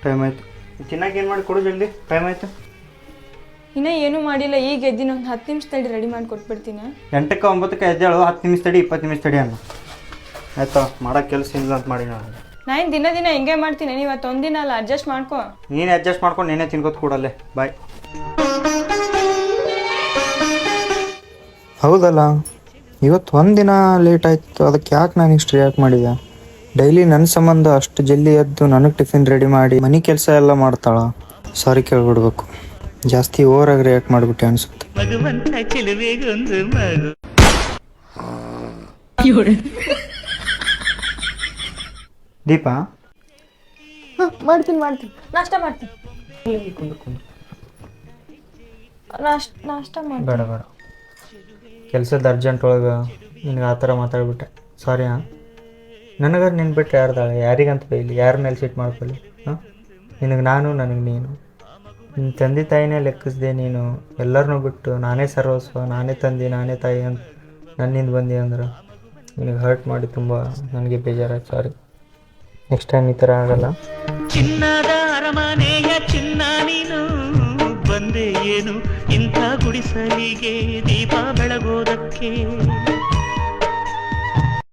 Time ಆಯಿತು. ತಿನ್ನಕ್ಕೆ ಏನು ಮಾಡಿ ಕೊಡು ಜಲ್ದಿ, ಟೈಮ್ ಆಯಿತು. ಇನ್ನೂ ಏನೂ ಮಾಡಿಲ್ಲ, ಈಗ ಎದ್ದಿನ ಒಂದು 10 ನಿಮಿಷ ತಡಿ ರೆಡಿ ಮಾಡಿ ಕೊಟ್ಬಿಡ್ತೀನಿ. 8ಕ್ಕೆ 9ಕ್ಕೆ ಎದ್ದೇಳು, 10 ನಿಮಿಷ ತಡಿ 20 ನಿಮಿಷ ತಡಿ ಅನ್ನ ಆಯ್ತಾ. ಮಾಡೋಕ್ಕೆ ಕೆಲಸ ಇಲ್ಲ ಅಂತ ಮಾಡಿ ನಾನು ದಿನ ಹಿಂಗೆ ಮಾಡ್ತೀನಿ. ನೀವು ಇವತ್ತು ಒಂದಿನ ಅಲ್ಲ, ಅಡ್ಜಸ್ಟ್ ಮಾಡ್ಕೊ. ನೀನು ಅಡ್ಜಸ್ಟ್ ಮಾಡ್ಕೊಂಡು ನೀನೇ ತಿನ್ಕೋತ ಕೂಡಲ್ಲೇ. ಬಾಯ್. ಹೌದಲ್ಲ, ಇವತ್ತು ಒಂದಿನ ಲೇಟ್ ಆಯಿತು, ಅದಕ್ಕೆ ಯಾಕೆ ನಾನು ಇಷ್ಟು ರಿಯಾಕ್ಟ್ ಮಾಡಿದೆ? ಡೈಲಿ ನನ್ನ ಸಂಬಂಧ ಅಷ್ಟು ಜಲ್ದಿ ಎದ್ದು ನನಗೆ ಟಿಫಿನ್ ರೆಡಿ ಮಾಡಿ ಮನೆ ಕೆಲಸ ಎಲ್ಲ ಮಾಡ್ತಾಳ. ಸಾರಿ ಕೇಳ್ಬಿಡ್ಬೇಕು, ಜಾಸ್ತಿ ಓವರಾಗಿ ರಿಯಾಕ್ಟ್ ಮಾಡಿಬಿಟ್ಟೆ ಅನಿಸುತ್ತೆ. ದೀಪಾ ಮಾಡ್ತೀನಿ ನಾಷ್ಟ ಮಾಡ್ತೀನಿ. ನಾಷ್ಟ ಮಾಡಿ. ಬೇಡ ಕೆಲಸದ ಅರ್ಜೆಂಟ್ ಒಳಗೆ ನಿನಗೆ ಆ ಥರ ಮಾತಾಡ್ಬಿಟ್ಟೆ, ಸಾರಿ. ಹಾಂ, ನನಗಾರು ನಿನ್ನ ಬಿಟ್ಟರೆ ಯಾರ್ದಾಳೆ? ಯಾರಿಗಂತ ಬೈಲಿ, ಯಾರ ಮೇಲೆ ಸಿಟ್ಟು ಮಾಡ್ಕೊಳ್ಳಿ? ಹಾಂ, ನಿನಗೆ ನಾನು, ನನಗೆ ನೀನು. ನಿನ್ನ ತಂದೆ ತಾಯಿನೇ ಲೆಕ್ಕಿಸ್ದೆ ನೀನು. ಎಲ್ಲರನ್ನೂ ಬಿಟ್ಟು ನಾನೇ ಸರ್ವಸ್ವ, ನಾನೇ ತಂದೆ ನಾನೇ ತಾಯಿ ಅಂತ ನನ್ನಿಂದ ಬಂದಿ ಅಂದ್ರೆ ನಿನಗೆ ಹರ್ಟ್ ಮಾಡಿ ತುಂಬ ನನಗೆ ಬೇಜಾರಾಯ್ತು. ಸಾರಿ, ನೆಕ್ಸ್ಟ್ ಟೈಮ್ ಈ ಥರ ಆಗಲ್ಲ. ಚಿನ್ನದ ಅರಮನೆಯ ಚಿನ್ನ ನೀನು ಬಂದೆ ಏನು ಇಂಥ ಗುಡಿಸಲಿಗೆ ದೀಪ ಬೆಳಗೋದಕ್ಕೆ.